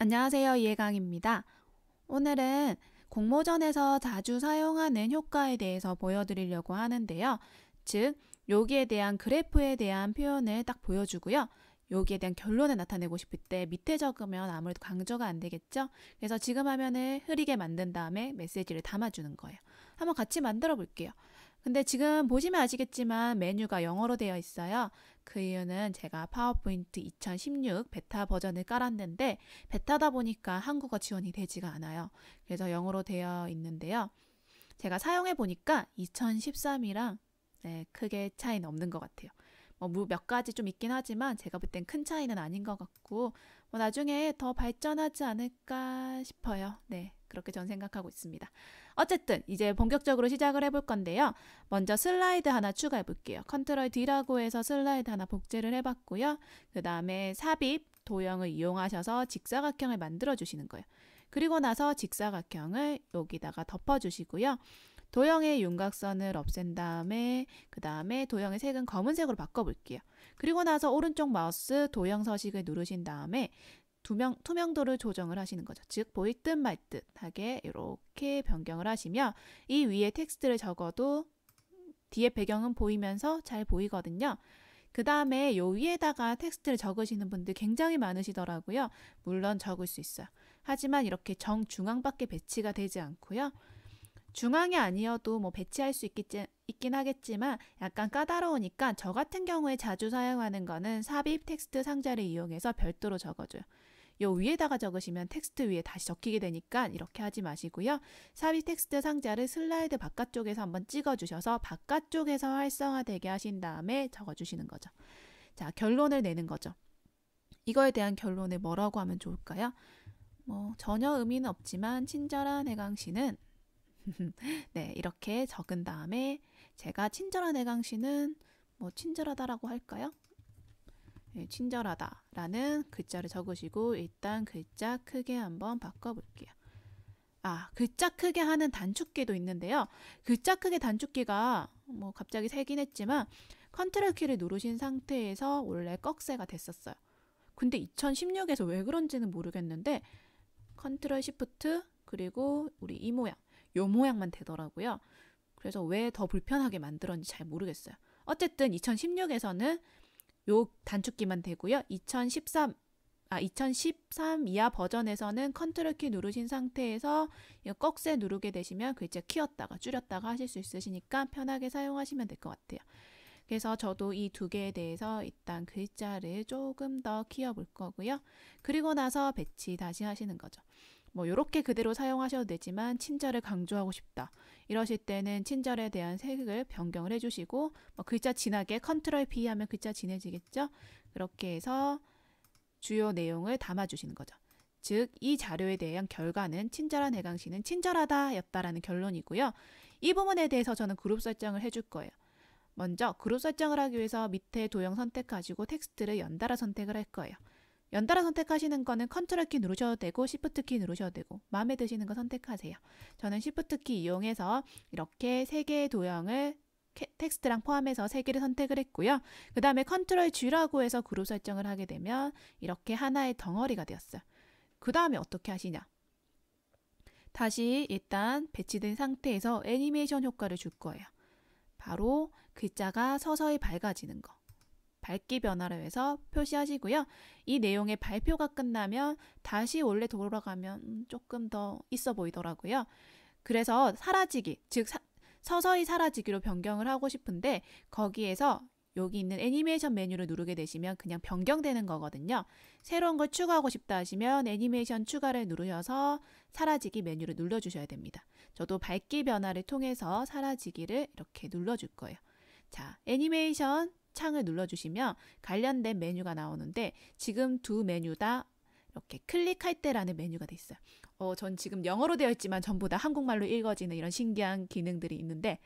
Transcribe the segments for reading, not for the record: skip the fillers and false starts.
안녕하세요. 이해강입니다. 오늘은 공모전에서 자주 사용하는 효과에 대해서 보여드리려고 하는데요. 즉, 여기에 대한 그래프에 대한 표현을 딱 보여주고요. 여기에 대한 결론을 나타내고 싶을 때 밑에 적으면 아무래도 강조가 안 되겠죠? 그래서 지금 화면을 흐리게 만든 다음에 메시지를 담아주는 거예요. 한번 같이 만들어 볼게요. 근데 지금 보시면 아시겠지만 메뉴가 영어로 되어 있어요. 그 이유는 제가 파워포인트 2016 베타 버전을 깔았는데 베타다 보니까 한국어 지원이 되지가 않아요. 그래서 영어로 되어 있는데요. 제가 사용해 보니까 2013이랑 크게 차이는 없는 것 같아요. 뭐 몇 가지 좀 있긴 하지만 제가 볼 땐 큰 차이는 아닌 것 같고 나중에 더 발전하지 않을까 싶어요. 네, 그렇게 전 생각하고 있습니다. 어쨌든 이제 본격적으로 시작을 해볼 건데요. 먼저 슬라이드 하나 추가해 볼게요. 컨트롤 D라고 해서 슬라이드 하나 복제를 해봤고요. 그 다음에 삽입 도형을 이용하셔서 직사각형을 만들어 주시는 거예요. 그리고 나서 직사각형을 여기다가 덮어주시고요. 도형의 윤곽선을 없앤 다음에 그 다음에 도형의 색은 검은색으로 바꿔볼게요. 그리고 나서 오른쪽 마우스 도형 서식을 누르신 다음에 투명도를 조정을 하시는 거죠. 즉 보일 듯 말 듯하게 이렇게 변경을 하시면 이 위에 텍스트를 적어도 뒤에 배경은 보이면서 잘 보이거든요. 그 다음에 요 위에다가 텍스트를 적으시는 분들 굉장히 많으시더라고요. 물론 적을 수 있어요. 하지만 이렇게 정중앙밖에 배치가 되지 않고요. 중앙이 아니어도 배치할 수 있긴 하겠지만 약간 까다로우니까 저 같은 경우에 자주 사용하는 거는 삽입 텍스트 상자를 이용해서 별도로 적어줘요. 요 위에다가 적으시면 텍스트 위에 다시 적히게 되니까 이렇게 하지 마시고요. 삽입 텍스트 상자를 슬라이드 바깥쪽에서 한번 찍어주셔서 바깥쪽에서 활성화되게 하신 다음에 적어주시는 거죠. 자, 결론을 내는 거죠. 이거에 대한 결론을 뭐라고 하면 좋을까요? 전혀 의미는 없지만 친절한 해강씨는 네, 이렇게 적은 다음에 제가 친절한 해강씨는 친절하다라고 할까요? 네, 친절하다라는 글자를 적으시고 일단 글자 크게 한번 바꿔볼게요. 글자 크게 하는 단축키도 있는데요. 글자 크게 단축키가 갑자기 세긴 했지만 컨트롤 키를 누르신 상태에서 원래 꺽쇠가 됐었어요. 근데 2016에서 왜 그런지는 모르겠는데 컨트롤 시프트 그리고 우리 이 모양 요 모양만 되더라고요. 그래서 왜 더 불편하게 만들었는지 잘 모르겠어요. 어쨌든 2016에서는 요 단축키만 되고요. 2013 이하 버전에서는 컨트롤 키 누르신 상태에서 이 꺽쇠 누르게 되시면 글자 키웠다가 줄였다가 하실 수 있으시니까 편하게 사용하시면 될 것 같아요. 그래서 저도 이 두 개에 대해서 일단 글자를 조금 더 키워볼 거고요. 그리고 나서 배치 다시 하시는 거죠. 요렇게 그대로 사용하셔도 되지만 친절을 강조하고 싶다. 이러실 때는 친절에 대한 색을 변경을 해주시고 글자 진하게 컨트롤 P 하면 글자 진해지겠죠? 그렇게 해서 주요 내용을 담아주시는 거죠. 즉, 이 자료에 대한 결과는 친절한 해강씨는 친절하다 였다라는 결론이고요. 이 부분에 대해서 저는 그룹 설정을 해줄 거예요. 먼저 그룹 설정을 하기 위해서 밑에 도형 선택하시고 텍스트를 연달아 선택을 할 거예요. 연달아 선택하시는 거는 컨트롤 키 누르셔도 되고 시프트 키 누르셔도 되고 마음에 드시는 거 선택하세요. 저는 시프트 키 이용해서 이렇게 세 개의 도형을 텍스트랑 포함해서 세 개를 선택을 했고요. 그 다음에 컨트롤 G라고 해서 그룹 설정을 하게 되면 이렇게 하나의 덩어리가 되었어요. 그 다음에 어떻게 하시냐? 다시 일단 배치된 상태에서 애니메이션 효과를 줄 거예요. 바로 글자가 서서히 밝아지는 거. 밝기 변화를 해서 표시하시고요. 이 내용의 발표가 끝나면 다시 원래 돌아가면 조금 더 있어 보이더라고요. 그래서 사라지기, 즉 서서히 사라지기로 변경을 하고 싶은데 거기에서 여기 있는 애니메이션 메뉴를 누르게 되시면 그냥 변경되는 거거든요. 새로운 걸 추가하고 싶다 하시면 애니메이션 추가를 누르셔서 사라지기 메뉴를 눌러주셔야 됩니다. 저도 밝기 변화를 통해서 사라지기를 이렇게 눌러줄 거예요. 자, 애니메이션 창을 눌러주시면 관련된 메뉴가 나오는데 지금 두 메뉴 다 이렇게 클릭할 때라는 메뉴가 돼 있어요. 전 지금 영어로 되어 있지만 전부 다 한국말로 읽어지는 이런 신기한 기능들이 있는데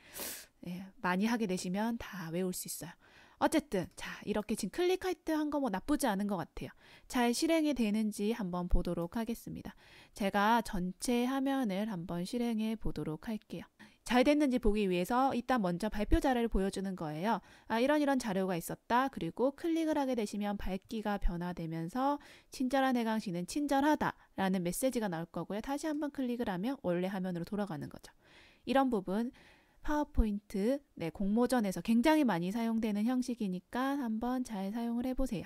많이 하게 되시면 다 외울 수 있어요. 어쨌든 자, 이렇게 지금 클릭할 때 한 거 나쁘지 않은 것 같아요. 잘 실행이 되는지 한번 보도록 하겠습니다. 제가 전체 화면을 한번 실행해 보도록 할게요. 잘 됐는지 보기 위해서 일단 먼저 발표 자료를 보여주는 거예요. 이런 자료가 있었다. 그리고 클릭을 하게 되시면 밝기가 변화되면서 친절한 해강시는 친절하다라는 메시지가 나올 거고요. 다시 한번 클릭을 하면 원래 화면으로 돌아가는 거죠. 이런 부분 파워포인트 공모전에서 굉장히 많이 사용되는 형식이니까 한번 잘 사용을 해보세요.